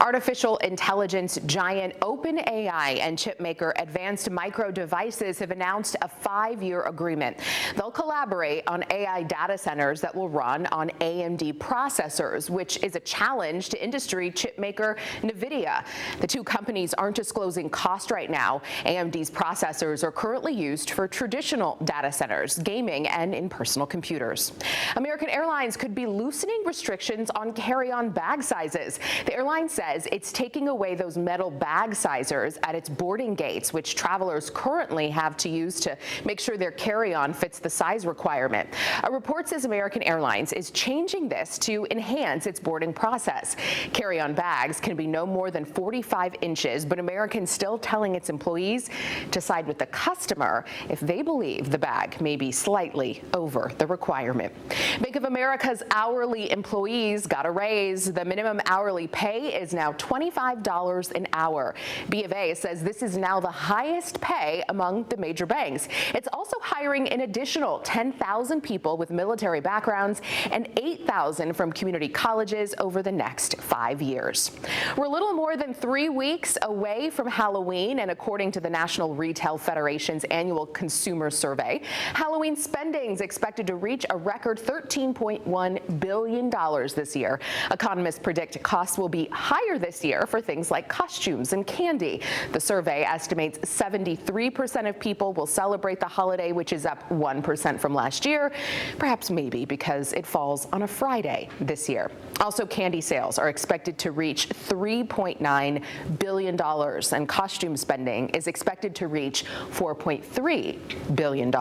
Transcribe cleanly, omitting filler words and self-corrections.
Artificial intelligence giant OpenAI and chipmaker Advanced Micro Devices have announced a 5-year agreement. They'll collaborate on AI data centers that will run on AMD processors, which is a challenge to industry chipmaker NVIDIA. The two companies aren't disclosing cost right now. AMD's processors are currently used for traditional data centers, gaming, and in personal computers. American Airlines could be loosening restrictions on carry-on bag sizes. The airline says it's taking away those metal bag sizers at its boarding gates, which travelers currently have to use to make sure their carry-on fits the size requirement. A report says American Airlines is changing this to enhance its boarding process. Carry-on bags can be no more than 45 inches, but American's still telling its employees to side with the customer if they believe the bag may be slightly over the requirement. Bank of America's hourly employees got a raise. The minimum hourly pay is now $25 an hour. B of A says this is now the highest pay among the major banks. It's also hiring an additional 10,000 people with military backgrounds and 8,000 from community colleges over the next 5 years. We're a little more than 3 weeks away from Halloween, and according to the National Retail Federation's annual consumer survey, Halloween spending is expected to reach a record $13.1 billion this year. Economists predict costs will be higher this year for things like costumes and candy. The survey estimates 73% of people will celebrate the holiday, which is up 1% from last year, perhaps maybe because it falls on a Friday this year. Also, candy sales are expected to reach $3.9 billion, and costume spending is expected to reach $4.3 billion.